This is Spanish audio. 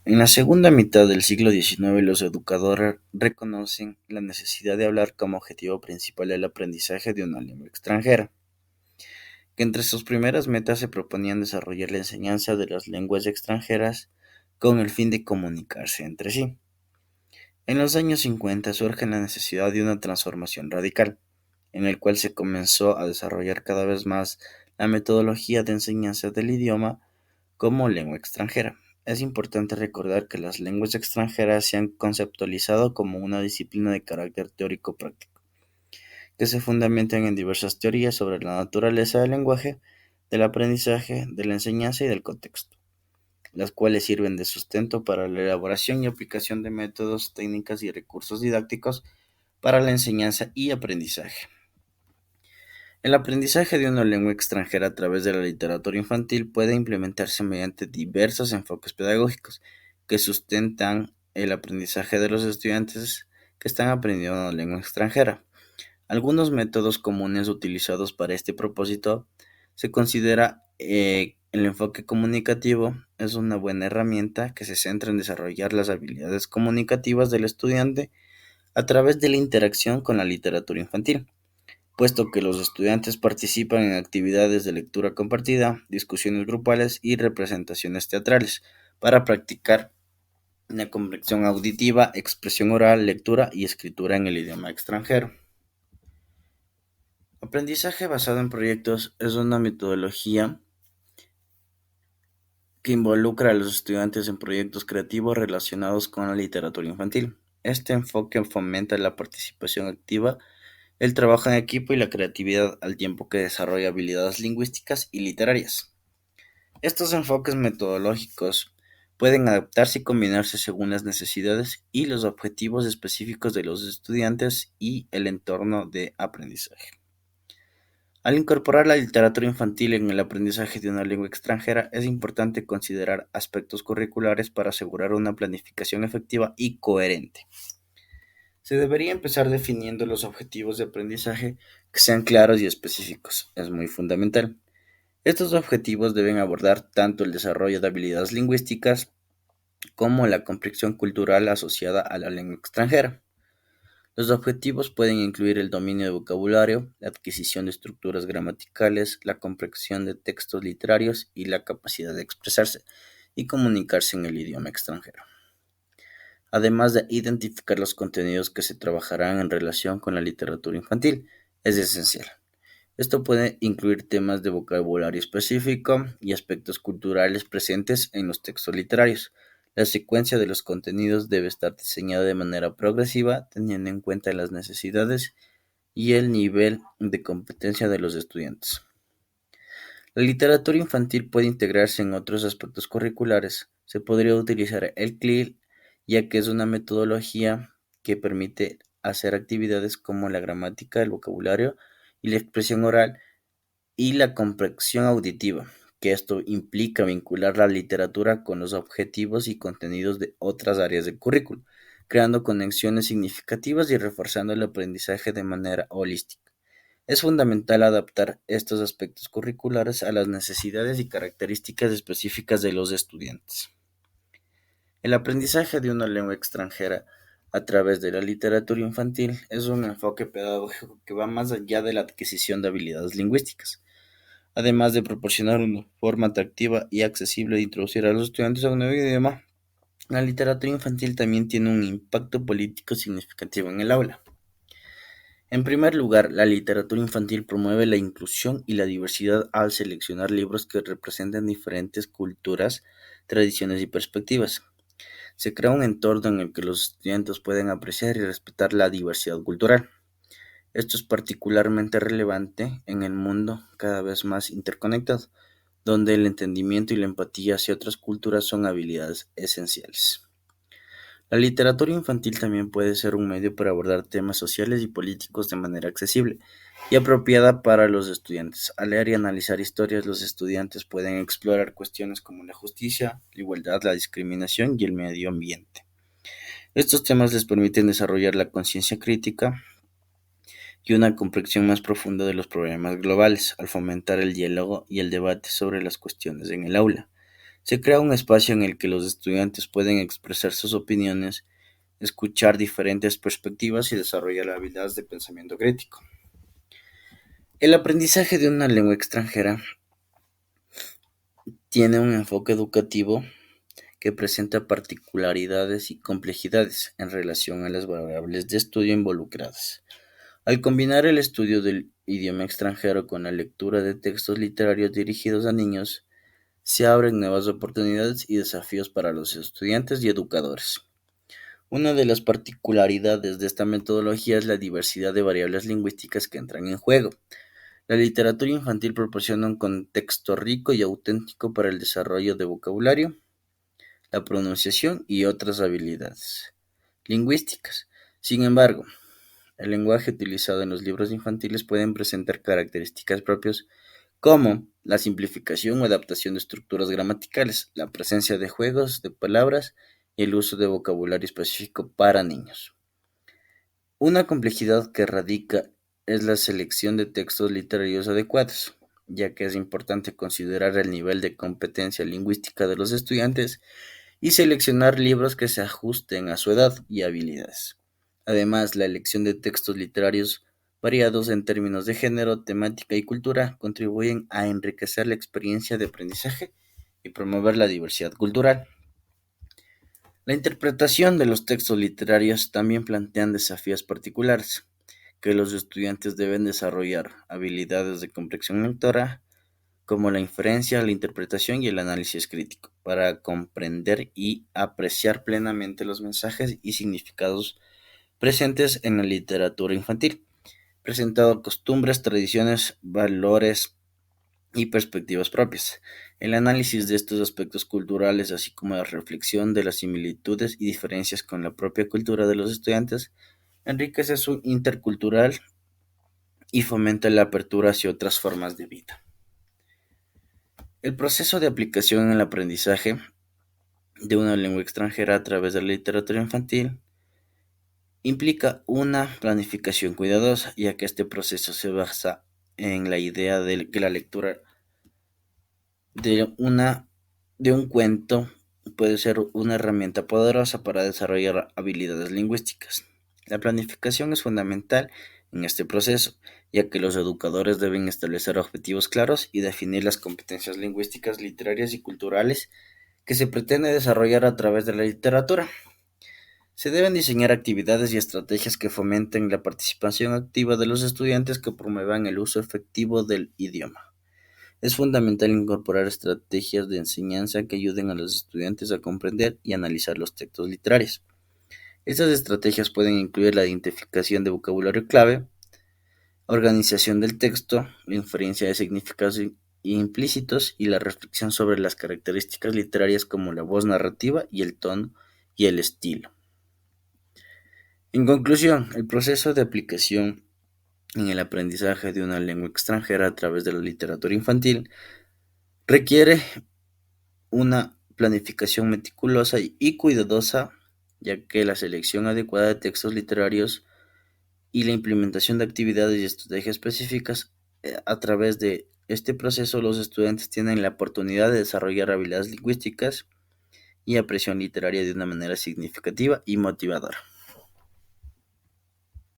En la segunda mitad del siglo XIX, los educadores reconocen la necesidad de hablar como objetivo principal el aprendizaje de una lengua extranjera, que entre sus primeras metas se proponían desarrollar la enseñanza de las lenguas extranjeras con el fin de comunicarse entre sí. En los años 50 surge la necesidad de una transformación radical, en el cual se comenzó a desarrollar cada vez más la metodología de enseñanza del idioma como lengua extranjera. Es importante recordar que las lenguas extranjeras se han conceptualizado como una disciplina de carácter teórico-práctico, que se fundamentan en diversas teorías sobre la naturaleza del lenguaje, del aprendizaje, de la enseñanza y del contexto, las cuales sirven de sustento para la elaboración y aplicación de métodos, técnicas y recursos didácticos para la enseñanza y aprendizaje. El aprendizaje de una lengua extranjera a través de la literatura infantil puede implementarse mediante diversos enfoques pedagógicos que sustentan el aprendizaje de los estudiantes que están aprendiendo una lengua extranjera. Algunos métodos comunes utilizados para este propósito se considera el enfoque comunicativo es una buena herramienta que se centra en desarrollar las habilidades comunicativas del estudiante a través de la interacción con la literatura infantil, puesto que los estudiantes participan en actividades de lectura compartida, discusiones grupales y representaciones teatrales para practicar la comprensión auditiva, expresión oral, lectura y escritura en el idioma extranjero. Aprendizaje basado en proyectos es una metodología que involucra a los estudiantes en proyectos creativos relacionados con la literatura infantil. Este enfoque fomenta la participación activa, el trabajo en equipo y la creatividad al tiempo que desarrolla habilidades lingüísticas y literarias. Estos enfoques metodológicos pueden adaptarse y combinarse según las necesidades y los objetivos específicos de los estudiantes y el entorno de aprendizaje. Al incorporar la literatura infantil en el aprendizaje de una lengua extranjera, es importante considerar aspectos curriculares para asegurar una planificación efectiva y coherente. Se debería empezar definiendo los objetivos de aprendizaje que sean claros y específicos. Es muy fundamental. Estos objetivos deben abordar tanto el desarrollo de habilidades lingüísticas como la comprensión cultural asociada a la lengua extranjera. Los objetivos pueden incluir el dominio de vocabulario, la adquisición de estructuras gramaticales, la comprensión de textos literarios y la capacidad de expresarse y comunicarse en el idioma extranjero, además de identificar los contenidos que se trabajarán en relación con la literatura infantil. Es esencial. Esto puede incluir temas de vocabulario específico y aspectos culturales presentes en los textos literarios. La secuencia de los contenidos debe estar diseñada de manera progresiva, teniendo en cuenta las necesidades y el nivel de competencia de los estudiantes. La literatura infantil puede integrarse en otros aspectos curriculares. Se podría utilizar el CLIL, ya que es una metodología que permite hacer actividades como la gramática, el vocabulario y la expresión oral y la comprensión auditiva, que esto implica vincular la literatura con los objetivos y contenidos de otras áreas del currículo, creando conexiones significativas y reforzando el aprendizaje de manera holística. Es fundamental adaptar estos aspectos curriculares a las necesidades y características específicas de los estudiantes. El aprendizaje de una lengua extranjera a través de la literatura infantil es un enfoque pedagógico que va más allá de la adquisición de habilidades lingüísticas. Además de proporcionar una forma atractiva y accesible de introducir a los estudiantes a un nuevo idioma, la literatura infantil también tiene un impacto político significativo en el aula. En primer lugar, la literatura infantil promueve la inclusión y la diversidad al seleccionar libros que representen diferentes culturas, tradiciones y perspectivas. Se crea un entorno en el que los estudiantes pueden apreciar y respetar la diversidad cultural. Esto es particularmente relevante en el mundo cada vez más interconectado, donde el entendimiento y la empatía hacia otras culturas son habilidades esenciales. La literatura infantil también puede ser un medio para abordar temas sociales y políticos de manera accesible y apropiada para los estudiantes. Al leer y analizar historias, los estudiantes pueden explorar cuestiones como la justicia, la igualdad, la discriminación y el medio ambiente. Estos temas les permiten desarrollar la conciencia crítica y una comprensión más profunda de los problemas globales, al fomentar el diálogo y el debate sobre las cuestiones en el aula. Se crea un espacio en el que los estudiantes pueden expresar sus opiniones, escuchar diferentes perspectivas y desarrollar habilidades de pensamiento crítico. El aprendizaje de una lengua extranjera tiene un enfoque educativo que presenta particularidades y complejidades en relación a las variables de estudio involucradas. Al combinar el estudio del idioma extranjero con la lectura de textos literarios dirigidos a niños, se abren nuevas oportunidades y desafíos para los estudiantes y educadores. Una de las particularidades de esta metodología es la diversidad de variables lingüísticas que entran en juego. La literatura infantil proporciona un contexto rico y auténtico para el desarrollo de vocabulario, la pronunciación y otras habilidades lingüísticas. Sin embargo, el lenguaje utilizado en los libros infantiles pueden presentar características propias como la simplificación o adaptación de estructuras gramaticales, la presencia de juegos de palabras y el uso de vocabulario específico para niños. Una complejidad que radica es la selección de textos literarios adecuados, ya que es importante considerar el nivel de competencia lingüística de los estudiantes y seleccionar libros que se ajusten a su edad y habilidades. Además, la elección de textos literarios variados en términos de género, temática y cultura contribuyen a enriquecer la experiencia de aprendizaje y promover la diversidad cultural. La interpretación de los textos literarios también plantean desafíos particulares, que los estudiantes deben desarrollar habilidades de comprensión lectora, como la inferencia, la interpretación y el análisis crítico, para comprender y apreciar plenamente los mensajes y significados presentes en la literatura infantil, presentando costumbres, tradiciones, valores y perspectivas propias. El análisis de estos aspectos culturales, así como la reflexión de las similitudes y diferencias con la propia cultura de los estudiantes, enriquece su intercultural y fomenta la apertura hacia otras formas de vida. El proceso de aplicación en el aprendizaje de una lengua extranjera a través de la literatura infantil implica una planificación cuidadosa, ya que este proceso se basa en la idea de que la lectura de, una, de un cuento puede ser una herramienta poderosa para desarrollar habilidades lingüísticas. La planificación es fundamental en este proceso, ya que los educadores deben establecer objetivos claros y definir las competencias lingüísticas, literarias y culturales que se pretende desarrollar a través de la literatura. Se deben diseñar actividades y estrategias que fomenten la participación activa de los estudiantes que promuevan el uso efectivo del idioma. Es fundamental incorporar estrategias de enseñanza que ayuden a los estudiantes a comprender y analizar los textos literarios. Estas estrategias pueden incluir la identificación de vocabulario clave, organización del texto, la inferencia de significados implícitos y la reflexión sobre las características literarias como la voz narrativa y el tono y el estilo. En conclusión, el proceso de aplicación en el aprendizaje de una lengua extranjera a través de la literatura infantil requiere una planificación meticulosa y cuidadosa, ya que la selección adecuada de textos literarios y la implementación de actividades y estrategias específicas a través de este proceso los estudiantes tienen la oportunidad de desarrollar habilidades lingüísticas y apreciación literaria de una manera significativa y motivadora.